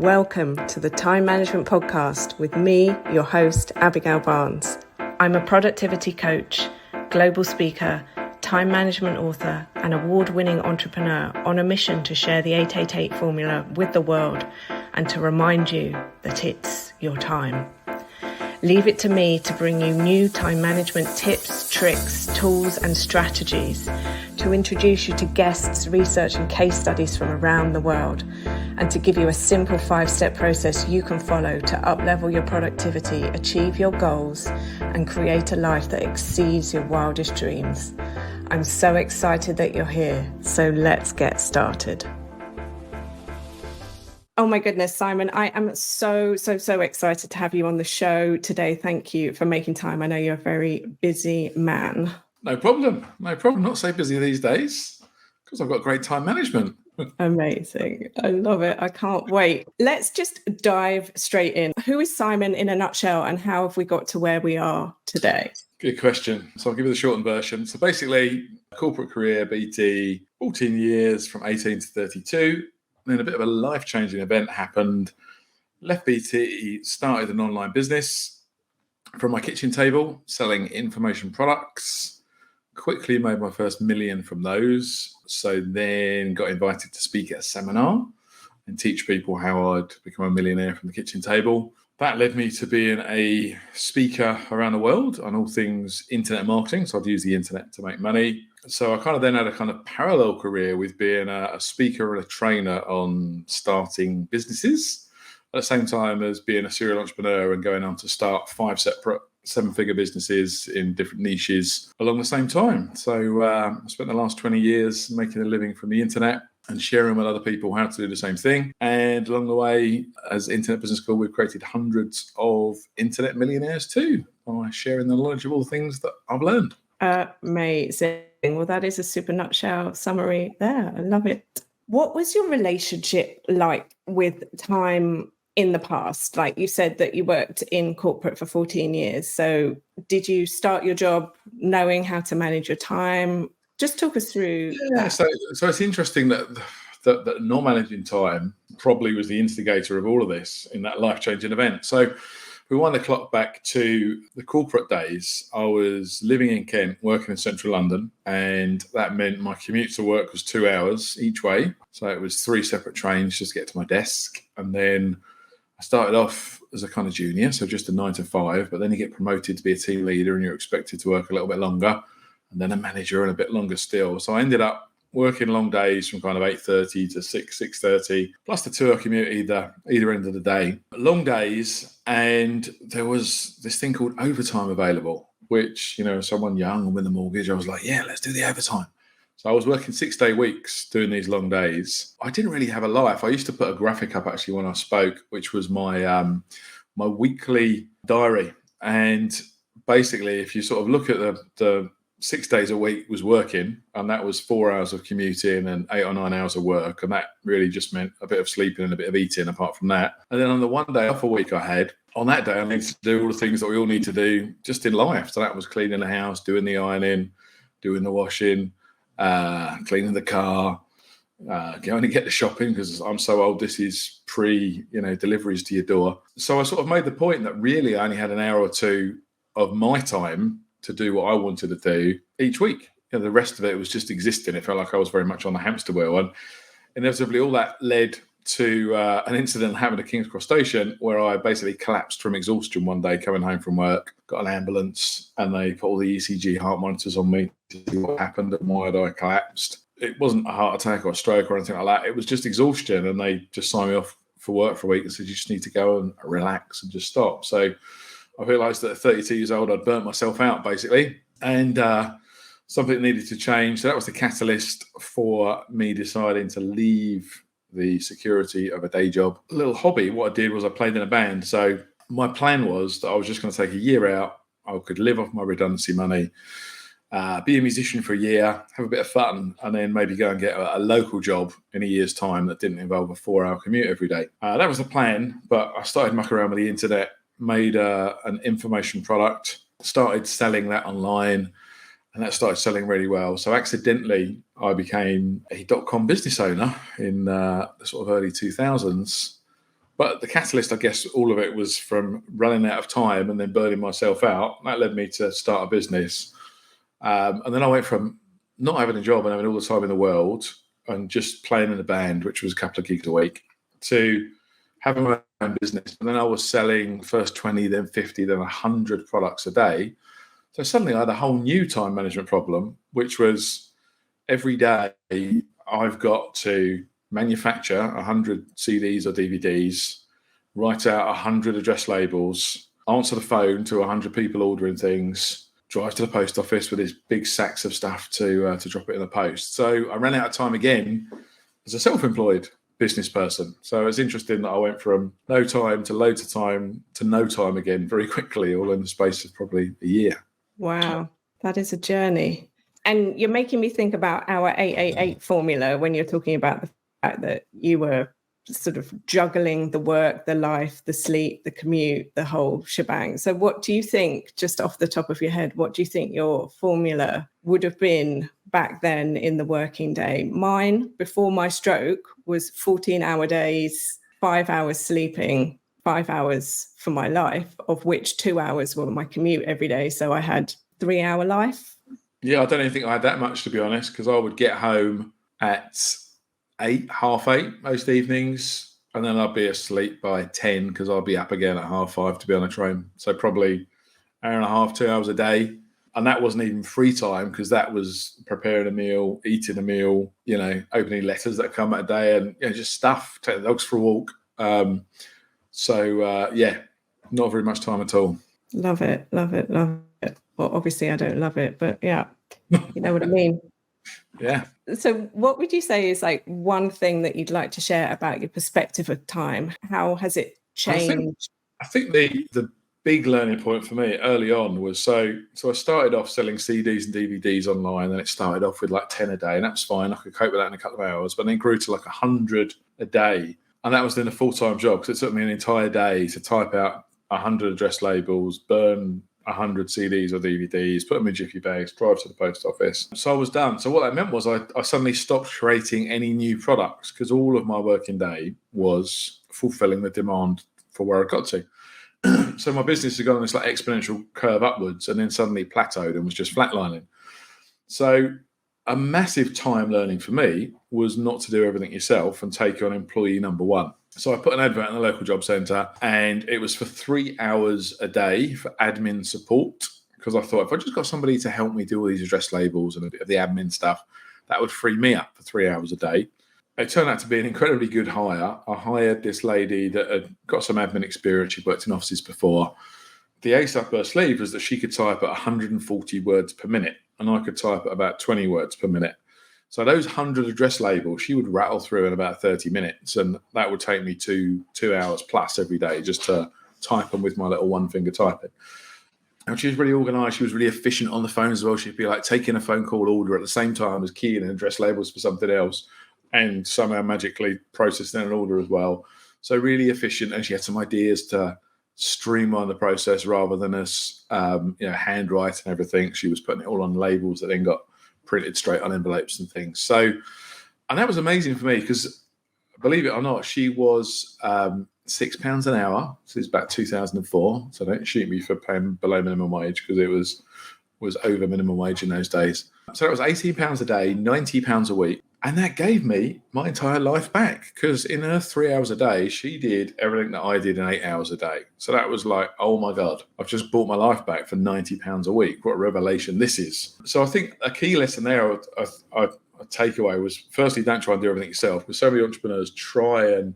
Welcome to the Time Management Podcast with me, your host, Abigail Barnes. I'm a productivity coach, global speaker, time management author, and award-winning entrepreneur on a mission to share the 888 formula with the world and to remind you that it's your time. Leave it to me to bring you new time management tips, tricks, tools, and strategies, to introduce you to guests, research, and case studies from around the world, and to give you a simple 5-step process you can follow to uplevel your productivity, achieve your goals, and create a life that exceeds your wildest dreams. I'm so excited that you're here, so let's get started. Oh my goodness, Simon, I am so excited to have you on the show today. Thank you for making time. I know you're a very busy man. No problem. Not so busy these days because I've got great time management. Amazing. I love it. I can't wait. Let's just dive straight in. Who is Simon in a nutshell, and how have we got to where we are today? Good question. So I'll give you the shortened version. So basically, corporate career, BT, 14 years from 18 to 32. Then a bit of a life-changing event happened. Left BT, started an online business from my kitchen table, selling information products. Quickly made my first million from those. So then got invited to speak at a seminar and teach people how I'd become a millionaire from the kitchen table. That led me to being a speaker around the world on all things internet marketing. So I'd use the internet to make money. So I kind of then had a kind of parallel career with being a speaker and a trainer on starting businesses at the same time as being a serial entrepreneur and going on to start 5 separate 7-figure businesses in different niches along the same time. So I spent the last 20 years making a living from the internet and sharing with other people how to do the same thing. And along the way, as Internet Business School, we've created hundreds of internet millionaires too by sharing the knowledge of all the things that I've learned. Amazing. Well, that is a super nutshell summary there. I love it. What was your relationship like with time in the past? Like you said that you worked in corporate for 14 years. So did you start your job knowing how to manage your time? Just talk us through that. So it's interesting that not managing time probably was the instigator of all of this in that life-changing event. So we wind the clock back to the corporate days. I was living in Kent, working in central London, and that meant my commute to work was 2 hours each way. So it was 3 separate trains just to get to my desk. And then I started off as a kind of junior, so just a 9 to 5, but then you get promoted to be a team leader and you're expected to work a little bit longer, and then a manager and a bit longer still. So I ended up working long days from kind of 8:30 to 6:30, plus the 2 hour commute either end of the day. Long days, and there was this thing called overtime available, which, you know, someone young and with a mortgage, I was like, yeah, let's do the overtime. So I was working 6-day weeks doing these long days. I didn't really have a life. I used to put a graphic up actually when I spoke, which was my my weekly diary. And basically, if you sort of look at the 6 days a week was working, and that was 4 hours of commuting and 8 or 9 hours of work. And that really just meant a bit of sleeping and a bit of eating apart from that. And then on the 1 day off a week I had, on that day, I needed to do all the things that we all need to do just in life. So that was cleaning the house, doing the ironing, doing the washing, cleaning the car, going to get the shopping, because I'm so old, this is deliveries to your door. So I sort of made the point that really I only had an hour or two of my time to do what I wanted to do each week. You know, the rest of it was just existing. It felt like I was very much on the hamster wheel. And inevitably all that led to an incident happened at King's Cross Station where I basically collapsed from exhaustion one day coming home from work, got an ambulance, and they put all the ECG heart monitors on me to see what happened and why had I collapsed. It wasn't a heart attack or a stroke or anything like that. It was just exhaustion, and they just signed me off for work for a week and said, you just need to go and relax and just stop. So I realised that at 32 years old, I'd burnt myself out, basically, and something needed to change. So that was the catalyst for me deciding to leave the security of a day job. A little hobby, what I did was I played in a band. So my plan was that I was just going to take a year out. I could live off my redundancy money, be a musician for a year, have a bit of fun, and then maybe go and get a local job in a year's time that didn't involve a 4-hour commute every day. That was the plan, but I started mucking around with the internet, made an information product, started selling that online, and that started selling really well. So accidentally, I became a .com business owner in the sort of early 2000s But the catalyst, I guess, all of it was from running out of time and then burning myself out. That led me to start a business. And then I went from not having a job and having all the time in the world and just playing in a band, which was a couple of gigs a week, to having my own business. And then I was selling first 20, then 50, then 100 products a day. So suddenly I had a whole new time management problem, which was every day I've got to manufacture 100 CDs or DVDs, write out 100 address labels, answer the phone to 100 people ordering things, drive to the post office with these big sacks of stuff to drop it in the post. So I ran out of time again as a self-employed business person. So it's interesting that I went from no time to loads of time to no time again very quickly, all in the space of probably a year. Wow, that is a journey. And you're making me think about our 888 formula when you're talking about the fact that you were sort of juggling the work, the life, the sleep, the commute, the whole shebang. So what do you think, just off the top of your head, what do you think your formula would have been back then in the working day? Mine, before my stroke, was 14-hour days, 5 hours sleeping, 5 hours for my life, of which 2 hours were my commute every day. So I had 3-hour life. Yeah, I don't even think I had that much, to be honest, because I would get home at 8:30 most evenings, and then I'd be asleep by 10 because I'd be up again at 5:30 to be on a train. So probably hour and a half, 2 hours a day. And that wasn't even free time because that was preparing a meal, eating a meal, opening letters that come at a day and just stuff, take the dogs for a walk. Not very much time at all. Love it. Well, obviously I don't love it, but yeah, you know what I mean? Yeah. So what would you say is like one thing that you'd like to share about your perspective of time? How has it changed? I think the big learning point for me early on was so I started off selling CDs and DVDs online, and it started off with like 10 a day, and that was fine. I could cope with that in a couple of hours, but then grew to like 100 a day. And that was then a full-time job because it took me an entire day to type out 100 address labels, burn 100 CDs or DVDs, put them in jiffy bags, drive to the post office. So I was done. So what that meant was I suddenly stopped creating any new products because all of my working day was fulfilling the demand for where I got to. So my business had gone on this like exponential curve upwards and then suddenly plateaued and was just flatlining. So a massive time learning for me was not to do everything yourself and take on employee number one. So I put an advert in the local job centre, and it was for 3 hours a day for admin support, because I thought if I just got somebody to help me do all these address labels and a bit of the admin stuff, that would free me up for 3 hours a day. It turned out to be an incredibly good hire. I hired this lady that had got some admin experience. She'd worked in offices before. The ace up her sleeve was that she could type at 140 words per minute, and I could type at about 20 words per minute. So those 100 address labels, she would rattle through in about 30 minutes, and that would take me 2 hours plus every day just to type them with my little one-finger typing. And she was really organised. She was really efficient on the phone as well. She'd be like taking a phone call order at the same time as keying in address labels for something else, and somehow magically processing an order as well. So really efficient, and she had some ideas to streamline the process rather than us, handwrite and everything. She was putting it all on labels that then got printed straight on envelopes and things. So, and that was amazing for me because, believe it or not, she was £6 an hour. So it's about 2004. So don't shoot me for paying below minimum wage because it was over minimum wage in those days. So that was £18 a day, £90 a week. And that gave me my entire life back because in her 3 hours a day, she did everything that I did in 8 hours a day. So that was like, oh my God, I've just bought my life back for £90 a week. What a revelation this is. So I think a key lesson there I take away was, firstly, don't try and do everything yourself, because so many entrepreneurs try and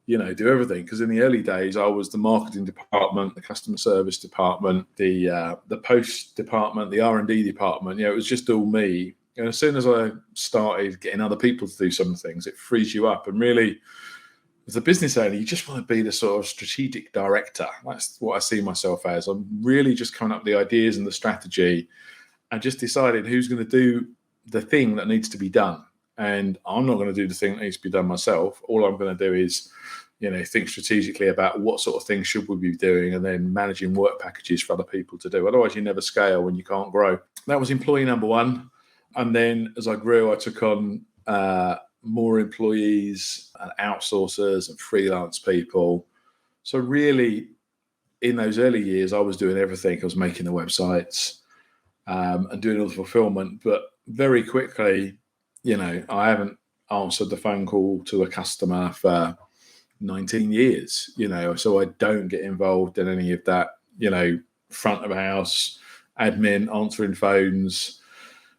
do everything. Because in the early days, I was the marketing department, the customer service department, the post department, the R&D department. It was just all me. And as soon as I started getting other people to do some things, it frees you up. And really, as a business owner, you just want to be the sort of strategic director. That's what I see myself as. I'm really just coming up with the ideas and the strategy and just deciding who's going to do the thing that needs to be done. And I'm not going to do the thing that needs to be done myself. All I'm going to do is, think strategically about what sort of things should we be doing and then managing work packages for other people to do. Otherwise, you never scale when you can't grow. That was employee number one. And then as I grew, I took on more employees and outsourcers and freelance people. So really, in those early years, I was doing everything. I was making the websites and doing all the fulfillment. But very quickly, I haven't answered the phone call to a customer for 19 years, so I don't get involved in any of that, front of house, admin, answering phones,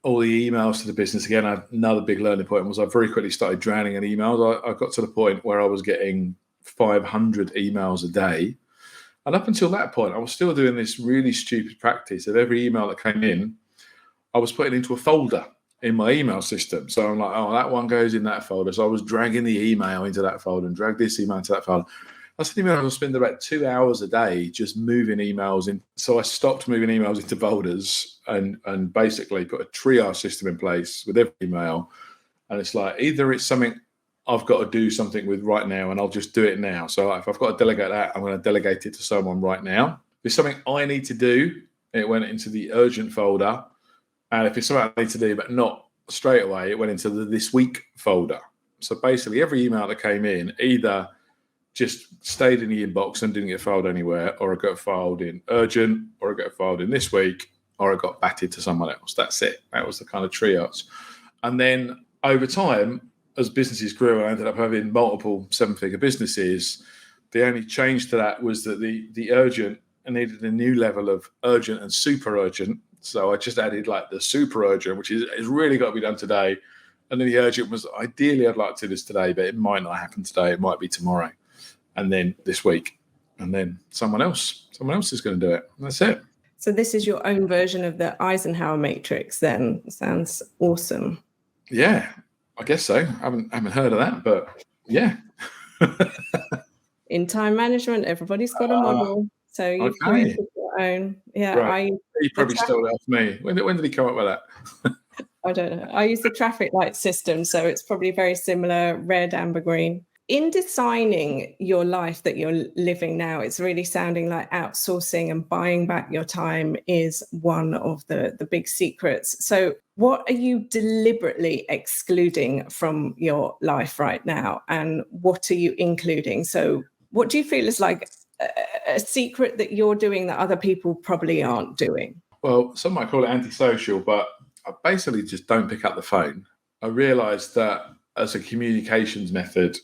all the emails to the business. Again, another big learning point was I very quickly started drowning in emails. I got to the point where I was getting 500 emails a day. And up until that point, I was still doing this really stupid practice of every email that came in, I was putting into a folder in my email system. So I'm like, oh, that one goes in that folder. So I was dragging the email into that folder and drag this email into that folder. I was thinking I was spending about 2 hours a day just moving emails in. So I stopped moving emails into folders and basically put a triage system in place with every email. And it's like, either it's something I've got to do something with right now and I'll just do it now. So if I've got to delegate that, I'm going to delegate it to someone right now. If it's something I need to do, it went into the urgent folder. And if it's something I need to do, but not straight away, it went into the this week folder. So basically every email that came in either just stayed in the inbox and didn't get filed anywhere, or it got filed in urgent, or it got filed in this week, or it got batted to someone else. That's it. That was the kind of triage. And then over time, as businesses grew, I ended up having multiple seven-figure businesses. The only change to that was that the urgent needed a new level of urgent and super urgent. So I just added like the super urgent, which is really got to be done today. And then the urgent was ideally I'd like to do this today, but it might not happen today. It might be tomorrow. And then this week. And then someone else is going to do it. And that's it. So this is your own version of the Eisenhower matrix then. Sounds awesome. Yeah, I guess so. I haven't heard of that, but yeah. In time management, everybody's got a model. So you've created your own. Yeah, right. He probably stole that off me. When did he come up with that? I don't know. I use the traffic light system, so it's probably very similar, red, amber, green. In designing your life that you're living now, it's really sounding like outsourcing and buying back your time is one of the big secrets. So what are you deliberately excluding from your life right now? And what are you including? So what do you feel is like a secret that you're doing that other people probably aren't doing? Well, some might call it antisocial, but I basically just don't pick up the phone. I realised that as a communications method,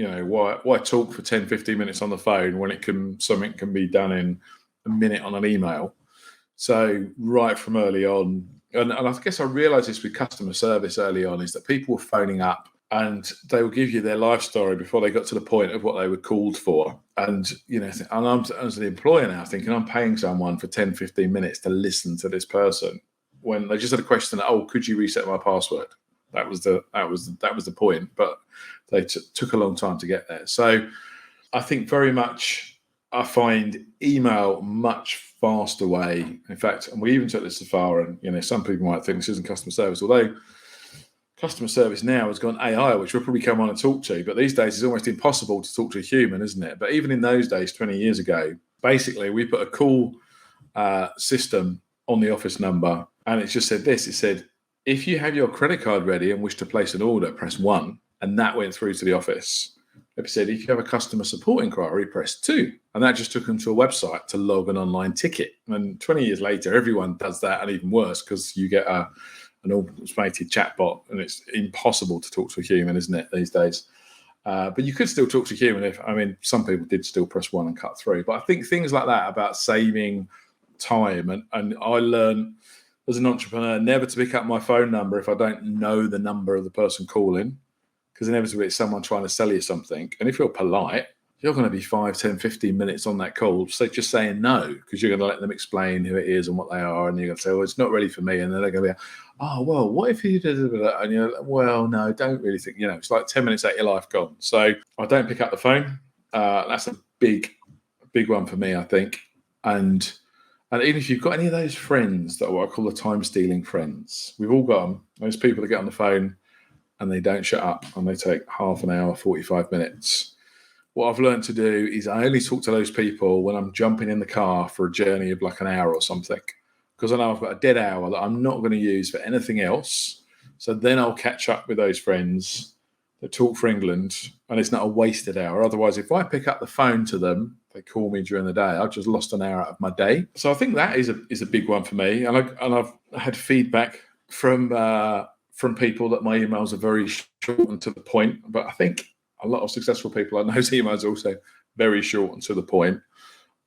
why talk for 10, 15 minutes on the phone when something can be done in a minute on an email? So right from early on, and I guess I realised this with customer service early on, is that people were phoning up and they will give you their life story before they got to the point of what they were called for. And, and I'm as an employer now thinking I'm paying someone for 10, 15 minutes to listen to this person when they just had a question, could you reset my password? That was the point, but they took a long time to get there. So I think very much I find email much faster way. In fact, and we even took this so far, and some people might think this isn't customer service, although customer service now has gone AI, which we'll probably come on and talk to. But these days it's almost impossible to talk to a human, isn't it? But even in those days, 20 years ago, basically we put a call system on the office number, and it just said this. It said, if you have your credit card ready and wish to place an order, press 1. And that went through to the office. It said, if you have a customer support inquiry, press 2. And that just took them to a website to log an online ticket. And 20 years later, everyone does that, and even worse, because you get an automated chatbot, and it's impossible to talk to a human, isn't it, these days? But you could still talk to a human some people did still press 1 and cut through. But I think things like that about saving time, and I learned as an entrepreneur never to pick up my phone number if I don't know the number of the person calling, because inevitably it's someone trying to sell you something. And if you're polite, you're going to be 5, 10, 15 minutes on that call. So just saying no, because you're going to let them explain who it is and what they are. And you're going to say, well, it's not ready for me. And then they're going to be, oh, well, what if you did that? And you're like, well, no, don't really think, it's like 10 minutes out of your life gone. So I don't pick up the phone. That's a big one for me, I think. And even if you've got any of those friends that are what I call the time-stealing friends, we've all got them. Those people that get on the phone and they don't shut up, and they take half an hour, 45 minutes. What I've learned to do is I only talk to those people when I'm jumping in the car for a journey of like an hour or something, because I know I've got a dead hour that I'm not going to use for anything else. So then I'll catch up with those friends that talk for England, and it's not a wasted hour. Otherwise, if I pick up the phone to them, they call me during the day, I've just lost an hour out of my day. So I think that is a big one for me. And I've had feedback from people that my emails are very short and to the point. But I think a lot of successful people I know's emails are also very short and to the point.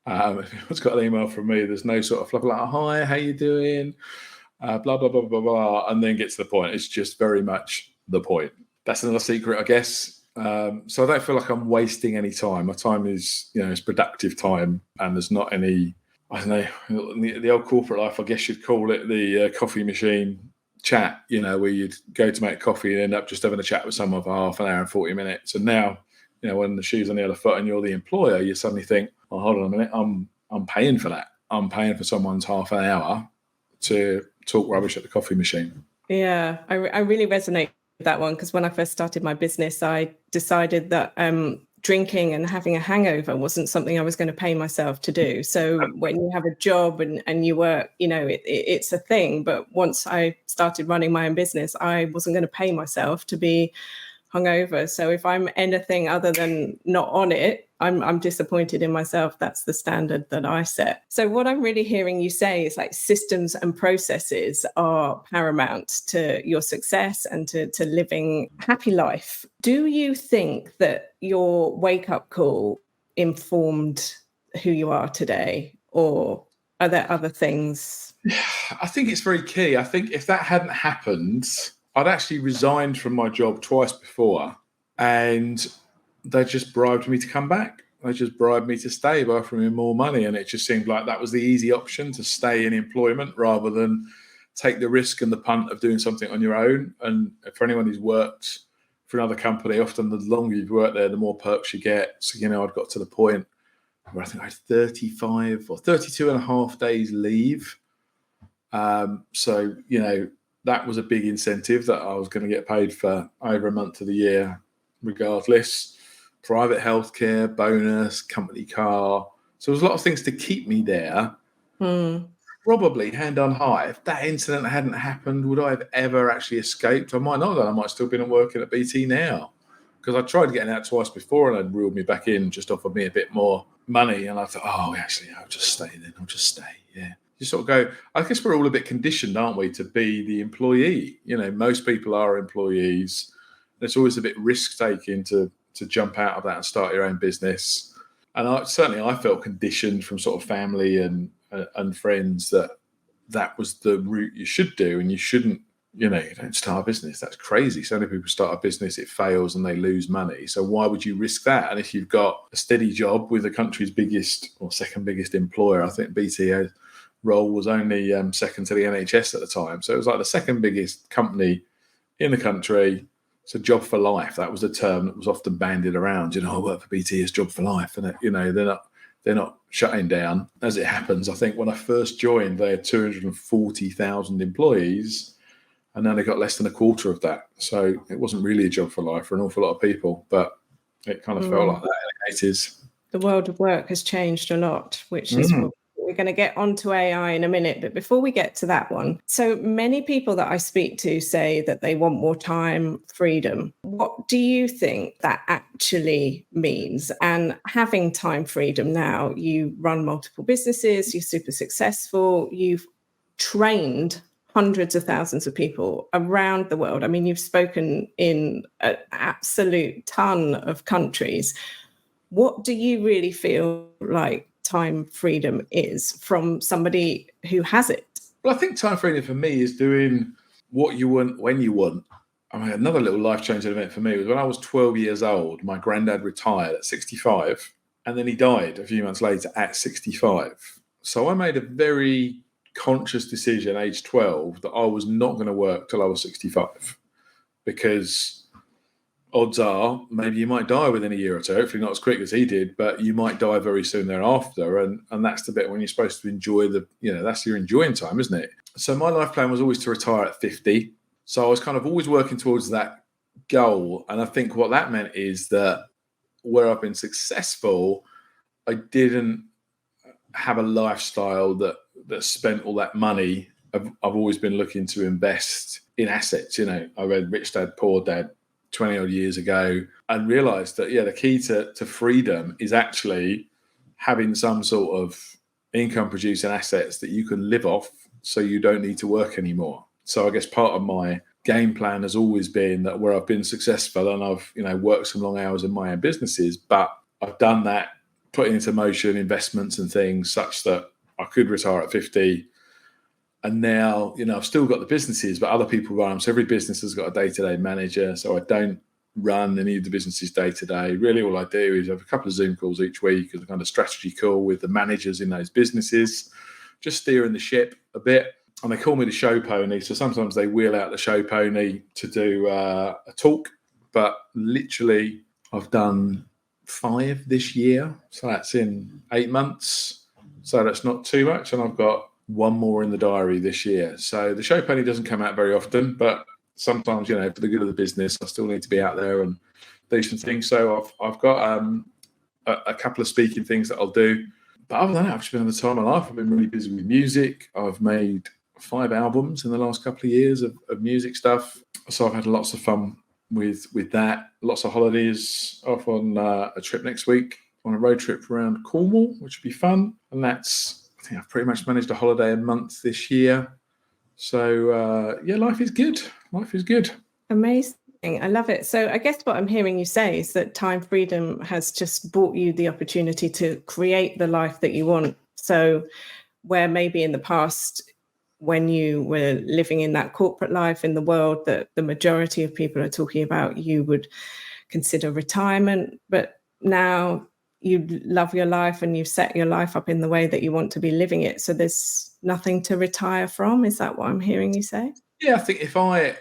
If anyone's got an email from me, there's no sort of fluff like, hi, how you doing? Blah, blah, blah, blah, blah, and then get to the point. It's just very much the point. That's another secret, I guess. So I don't feel like I'm wasting any time. My time is, it's productive time, and there's not any, I don't know, the old corporate life, I guess you'd call it the coffee machine chat, where you'd go to make coffee and end up just having a chat with someone for half an hour and 40 minutes. And now, when the shoe's on the other foot and you're the employer, you suddenly think, oh, hold on a minute, I'm paying for that. I'm paying for someone's half an hour to talk rubbish at the coffee machine. Yeah, I really resonate with that one, because when I first started my business, I decided that drinking and having a hangover wasn't something I was going to pay myself to do. So when you have a job and you work, it's a thing. But once I started running my own business, I wasn't going to pay myself to be hungover. So if I'm anything other than not on it, I'm disappointed in myself. That's the standard that I set. So what I'm really hearing you say is like systems and processes are paramount to your success and to living a happy life. Do you think that your wake-up call informed who you are today, or are there other things? I think it's very key. I think if that hadn't happened, I'd actually resigned from my job twice before, and they just bribed me to come back. They just bribed me to stay by offering me more money. And it just seemed like that was the easy option, to stay in employment rather than take the risk and the punt of doing something on your own. And for anyone who's worked for another company, often the longer you've worked there, the more perks you get. So, I'd got to the point where I think I had 35 or 32 and a half days leave. So, that was a big incentive that I was going to get paid for over a month of the year, regardless. Private healthcare, bonus, company car. So there's a lot of things to keep me there. Probably, hand on heart, if that incident hadn't happened, would I have ever actually escaped? I might not have. I might still been working at BT now, because I tried getting out twice before and they'd reeled me back in, just offered me a bit more money. And I thought, I'll just stay then. I'll just stay. Yeah. You sort of go, I guess we're all a bit conditioned, aren't we, to be the employee? Most people are employees. There's always a bit risk-taking to jump out of that and start your own business. And I felt conditioned from sort of family and friends that was the route you should do, and you shouldn't, you don't start a business. That's crazy. So many people start a business, it fails and they lose money. So why would you risk that? And if you've got a steady job with the country's biggest or second biggest employer, I think BT role was only second to the NHS at the time. So it was like the second biggest company in the country. It's a job for life. That was a term that was often bandied around. I work for BT, it's job for life. And, they're not shutting down. As it happens, I think when I first joined, they had 240,000 employees, and now they got less than a quarter of that. So it wasn't really a job for life for an awful lot of people, but it kind of felt like that in the 80s. The world of work has changed a lot, which is what we're going to get onto AI in a minute. But before we get to that one, so many people that I speak to say that they want more time, freedom. What do you think that actually means? And having time freedom now, you run multiple businesses, you're super successful, you've trained hundreds of thousands of people around the world. I mean, you've spoken in an absolute ton of countries. What do you really feel like time freedom is from somebody who has it? Well, I think time freedom for me is doing what you want when you want. I mean, another little life-changing event for me was when I was 12 years old, my granddad retired at 65, and then he died a few months later at 65. So I made a very conscious decision, age 12, that I was not going to work till I was 65, because odds are maybe you might die within a year or two, hopefully not as quick as he did, but you might die very soon thereafter. And that's the bit when you're supposed to enjoy that's your enjoying time, isn't it? So my life plan was always to retire at 50. So I was kind of always working towards that goal. And I think what that meant is that where I've been successful, I didn't have a lifestyle that spent all that money. I've always been looking to invest in assets. I read Rich Dad, Poor Dad 20 odd years ago, and realized that, the key to freedom is actually having some sort of income producing assets that you can live off so you don't need to work anymore. So I guess part of my game plan has always been that where I've been successful and I've, worked some long hours in my own businesses, but I've done that, putting into motion investments and things such that I could retire at 50. And now, I've still got the businesses, but other people run them. So every business has got a day-to-day manager. So I don't run any of the businesses day-to-day. Really, all I do is have a couple of Zoom calls each week as a kind of strategy call with the managers in those businesses, just steering the ship a bit. And they call me the show pony. So sometimes they wheel out the show pony to do a talk. But literally, I've done 5 this year. So that's in 8 months. So that's not too much. And I've got 1 more in the diary this year. So the show pony doesn't come out very often, but sometimes, for the good of the business, I still need to be out there and do some things. So I've got a couple of speaking things that I'll do. But other than that, I've just been on the time of my life. I've been really busy with music. I've made 5 albums in the last couple of years of music stuff. So I've had lots of fun with that. Lots of holidays, off on a trip next week, on a road trip around Cornwall, which would be fun. And I think I've pretty much managed a holiday a month this year. So, life is good. Life is good. Amazing. I love it. So I guess what I'm hearing you say is that time freedom has just brought you the opportunity to create the life that you want. So where maybe in the past, when you were living in that corporate life in the world that the majority of people are talking about, you would consider retirement, but now you love your life and you've set your life up in the way that you want to be living it. So there's nothing to retire from. Is that what I'm hearing you say? Yeah, I think I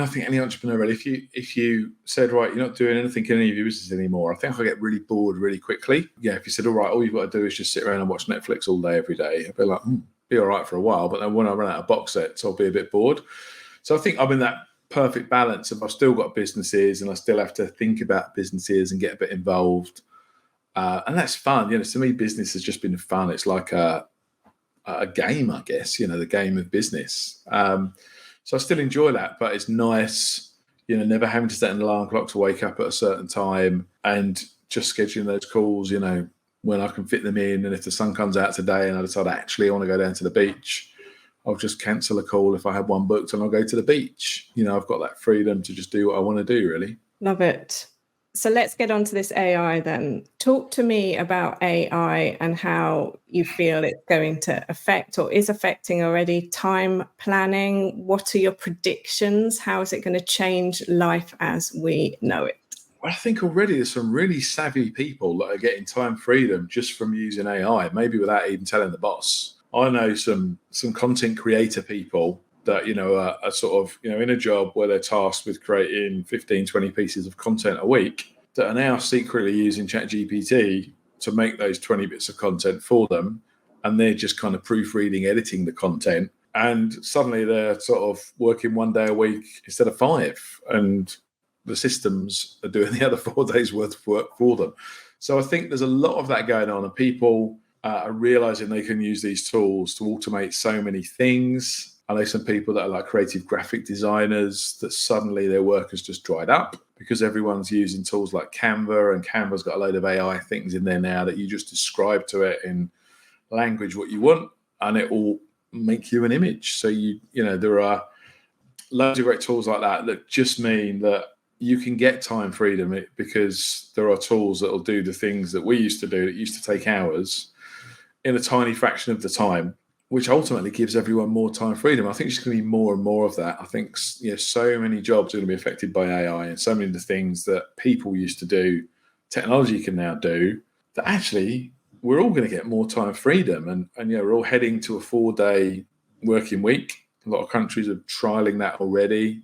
think any entrepreneur, really, if you said, right, you're not doing anything in any of your business anymore, I think I get really bored really quickly. Yeah, if you said, all right, all you've got to do is just sit around and watch Netflix all day, every day, I'd be like, be all right for a while. But then when I run out of box sets, I'll be a bit bored. So I think I'm in that perfect balance of I've still got businesses and I still have to think about businesses and get a bit involved. And that's fun. To me, business has just been fun. It's like a game, I guess, the game of business. So I still enjoy that, but it's nice, never having to set an alarm clock to wake up at a certain time and just scheduling those calls, when I can fit them in. And if the sun comes out today and I decide actually I want to go down to the beach, I'll just cancel a call if I have one booked and I'll go to the beach. I've got that freedom to just do what I want to do, really. Love it. So let's get on to this AI then. Talk to me about AI and how you feel it's going to affect or is affecting already time planning. What are your predictions? How is it going to change life as we know it? Well, I think already there's some really savvy people that are getting time freedom just from using AI, maybe without even telling the boss. I know some content creator people that, are sort of, in a job where they're tasked with creating 15, 20 pieces of content a week that are now secretly using ChatGPT to make those 20 bits of content for them. And they're just kind of proofreading, editing the content. And suddenly they're sort of working 1 day a week instead of 5. And the systems are doing the other 4 days worth of work for them. So I think there's a lot of that going on, and people are realizing they can use these tools to automate so many things. I know some people that are like creative graphic designers that suddenly their work has just dried up because everyone's using tools like Canva, and Canva's got a load of AI things in there now that you just describe to it in language what you want and it will make you an image. So there are loads of great tools like that just mean that you can get time freedom because there are tools that will do the things that we used to do that used to take hours in a tiny fraction of the time, which ultimately gives everyone more time freedom. I think there's going to be more and more of that. I think so many jobs are going to be affected by AI, and so many of the things that people used to do, technology can now do, that actually we're all going to get more time freedom. And we're all heading to a 4-day working week. A lot of countries are trialing that already.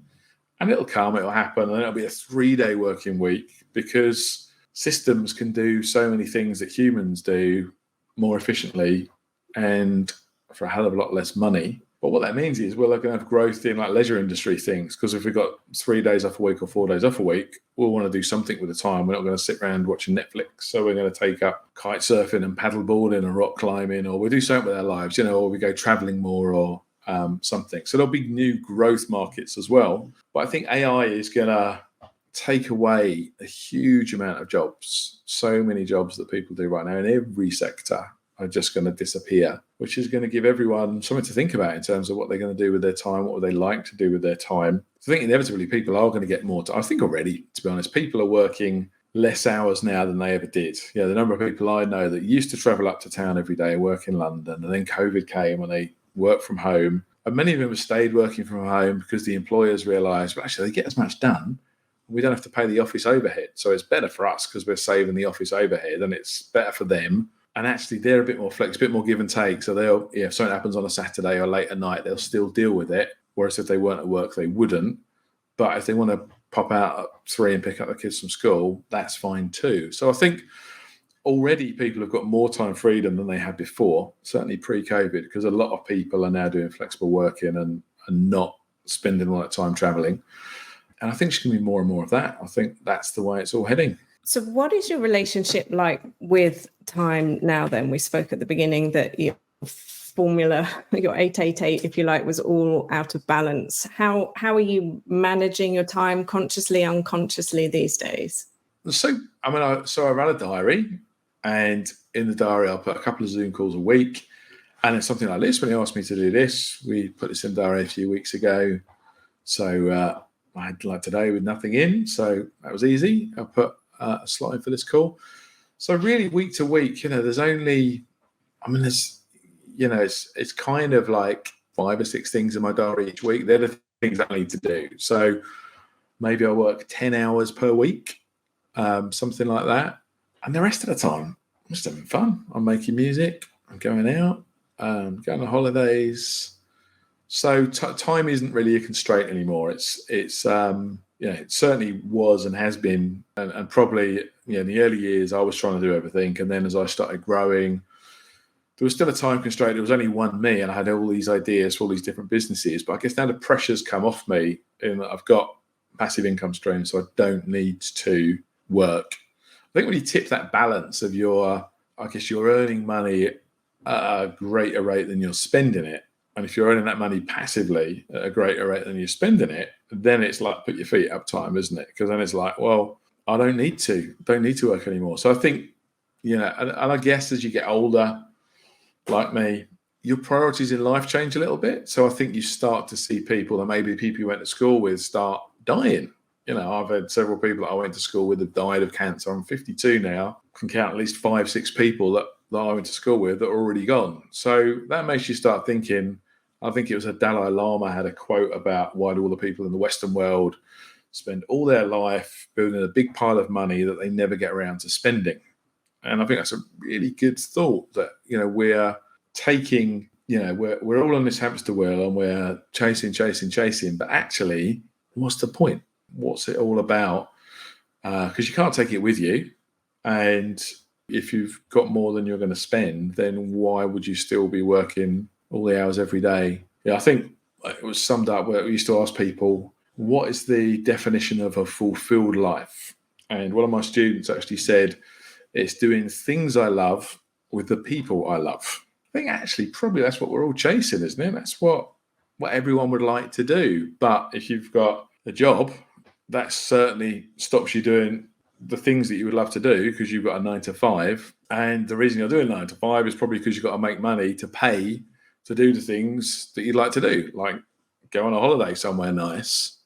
And it'll happen, and it'll be a 3-day working week because systems can do so many things that humans do more efficiently and for a hell of a lot less money. But what that means is we're going to have growth in like leisure industry things, because if we've got 3 days off a week or 4 days off a week, we'll want to do something with the time. We're not going to sit around watching Netflix. So we're going to take up kite surfing and paddleboarding and rock climbing, or we do something with our lives, or we go traveling more or something. So there'll be new growth markets as well. But I think AI is going to take away a huge amount of jobs. So many jobs that people do right now in every sector are just going to disappear, which is going to give everyone something to think about in terms of what they're going to do with their time, what would they like to do with their time. So I think inevitably people are going to get more time. I think already, to be honest, people are working less hours now than they ever did. The number of people I know that used to travel up to town every day, work in London, and then COVID came and they work from home. And many of them have stayed working from home because the employers realised, well, actually, they get as much done. We don't have to pay the office overhead. So it's better for us because we're saving the office overhead, and it's better for them. And actually, they're a bit more flex, a bit more give and take. So they'll, if something happens on a Saturday or late at night, they'll still deal with it. Whereas if they weren't at work, they wouldn't. But if they want to pop out at 3 and pick up the kids from school, that's fine too. So I think already people have got more time freedom than they had before, certainly pre-COVID, because a lot of people are now doing flexible working and not spending all that time traveling. And I think there's going to be more and more of that. I think that's the way it's all heading. So what is your relationship like with time now then? We spoke at the beginning that your formula, your 888, if you like, was all out of balance. How are you managing your time consciously, unconsciously these days? So I run a diary, and in the diary I'll put a couple of Zoom calls a week. And it's something like this. When he asked me to do this, we put this in the diary a few weeks ago. So I had like today with nothing in, so that was easy. I put a slot in for this call. So really week to week, there's only, it's kind of like 5 or 6 things in my diary each week. They're the things I need to do. So maybe I work 10 hours per week, something like that. And the rest of the time, I'm just having fun. I'm making music. I'm going out, going on holidays. So time isn't really a constraint anymore. It certainly was and has been, and probably in the early years I was trying to do everything, and then as I started growing, there was still a time constraint. It was only one me, and I had all these ideas for all these different businesses. But I guess now the pressure's come off me, and I've got passive income stream, so I don't need to work. I think when you tip that balance of you're earning money at a greater rate than you're spending it. And if you're earning that money passively at a greater rate than you're spending it, then it's like put your feet up time, isn't it? Because then it's like, well, I don't need to work anymore. So I think, and I guess as you get older, like me, your priorities in life change a little bit. So I think you start to see people, and maybe people you went to school with, start dying. I've had several people that I went to school with have died of cancer. I'm 52 now. I can count at least 5, 6 people that I went to school with that are already gone. So that makes you start thinking. I think it was a Dalai Lama had a quote about why do all the people in the Western world spend all their life building a big pile of money that they never get around to spending. And I think that's a really good thought that, we're taking, we're all on this hamster wheel and we're chasing. But actually, what's the point? What's it all about? Because you can't take it with you. And if you've got more than you're going to spend, then why would you still be working all the hours every day? I think it was summed up where we used to ask people, what is the definition of a fulfilled life? And one of my students actually said, it's doing things I love with the people I love. I think actually probably that's what we're all chasing, isn't it? That's what everyone would like to do. But if you've got a job, that certainly stops you doing the things that you would love to do because you've got a 9 to 5. And the reason you're doing 9 to 5 is probably because you've got to make money to pay to do the things that you'd like to do, like go on a holiday somewhere nice.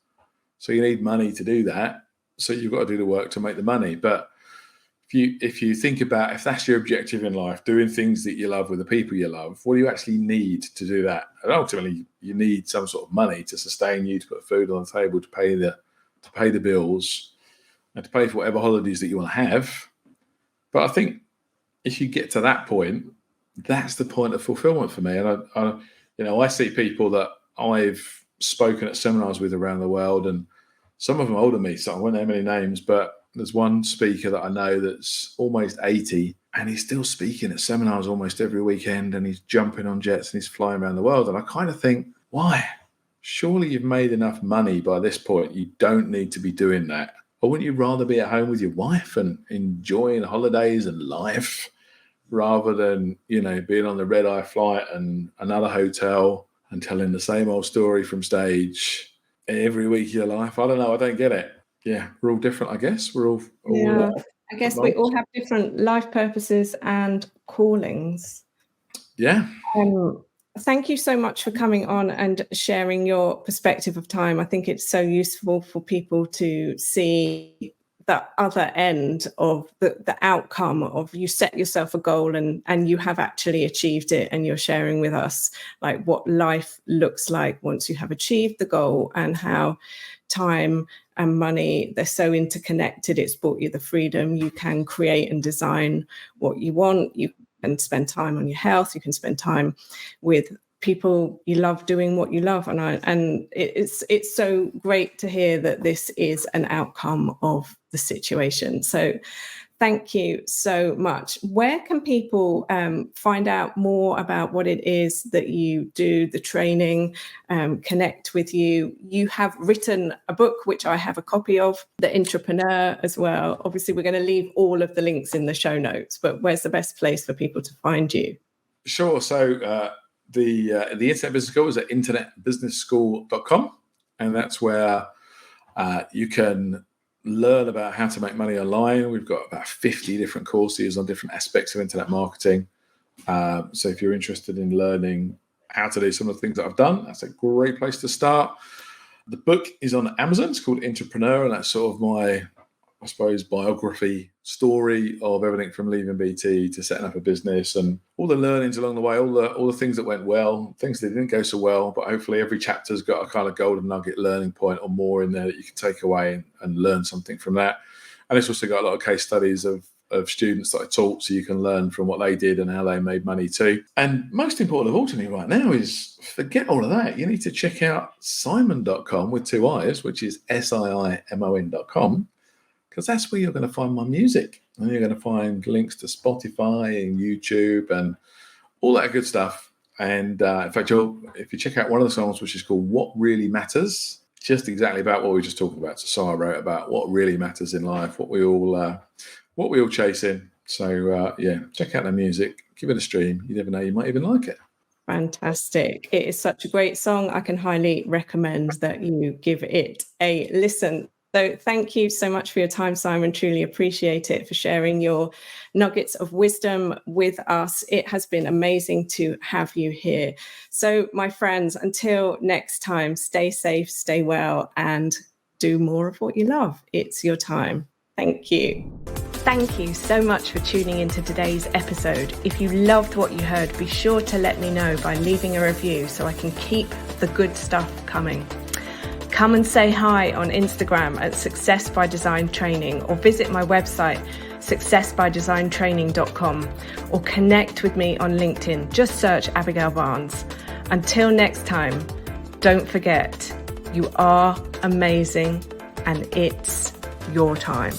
So you need money to do that. So you've got to do the work to make the money. But if you think about, if that's your objective in life, doing things that you love with the people you love, what do you actually need to do that? And ultimately, you need some sort of money to sustain you, to put food on the table, to pay the bills, and to pay for whatever holidays that you want to have. But I think if you get to that point, that's the point of fulfillment for me. And I see people that I've spoken at seminars with around the world, and some of them are older than me, so I won't name any names, but there's one speaker that I know that's almost 80, and he's still speaking at seminars almost every weekend, and he's jumping on jets and he's flying around the world. And I kind of think, why? Surely you've made enough money by this point. You don't need to be doing that. Or wouldn't you rather be at home with your wife and enjoying holidays and life rather than, being on the red-eye flight and another hotel and telling the same old story from stage every week of your life? I don't know. I don't get it. yeah, we're all different, I guess. We're all Yeah, I guess we all have different life purposes and callings. Yeah. Thank you so much for coming on and sharing your perspective of time. I think it's so useful for people to see the other end of the outcome of you set yourself a goal and you have actually achieved it, and you're sharing with us like what life looks like once you have achieved the goal, and how time and money, they're so interconnected. It's brought you the freedom. You can create and design what you want. You can spend time on your health. You can spend time with people you love doing what you love. And it's so great to hear that this is an outcome of the situation. So thank you so much. Where can people find out more about what it is that you do, the training, connect with you? You have written a book, which I have a copy of, The Entrepreneur as well. Obviously, we're going to leave all of the links in the show notes, but where's the best place for people to find you? Sure. So the Internet Business School is at internetbusinessschool.com, and that's where you can learn about how to make money online. We've got about 50 different courses on different aspects of internet marketing. So if you're interested in learning how to do some of the things that I've done, that's a great place to start. The book is on Amazon. It's called Entrepreneur, and that's sort of my, I suppose, biography story of everything from leaving BT to setting up a business and all the learnings along the way, all the things that went well, things that didn't go so well, but hopefully every chapter's got a kind of golden nugget learning point or more in there that you can take away and learn something from that. And it's also got a lot of case studies of students that I taught, so you can learn from what they did and how they made money too. And most important of all to me right now is forget all of that. You need to check out simon.com with 2 I's, which is SIIMON.com. because that's where you're going to find my music. And you're going to find links to Spotify and YouTube and all that good stuff. And in fact, if you check out one of the songs, which is called What Really Matters, just exactly about what we were just talking about. So I wrote about what really matters in life, what we all chase in. So yeah, check out the music, give it a stream. You never know, you might even like it. Fantastic. It is such a great song. I can highly recommend that you give it a listen. So thank you so much for your time, Simon. Truly appreciate it, for sharing your nuggets of wisdom with us. It has been amazing to have you here. So my friends, until next time, stay safe, stay well, and do more of what you love. It's your time. Thank you. Thank you so much for tuning into today's episode. If you loved what you heard, be sure to let me know by leaving a review so I can keep the good stuff coming. Come and say hi on Instagram at Success by Design Training, or visit my website, successbydesigntraining.com, or connect with me on LinkedIn. Just search Abigail Barnes. Until next time, don't forget, you are amazing and it's your time.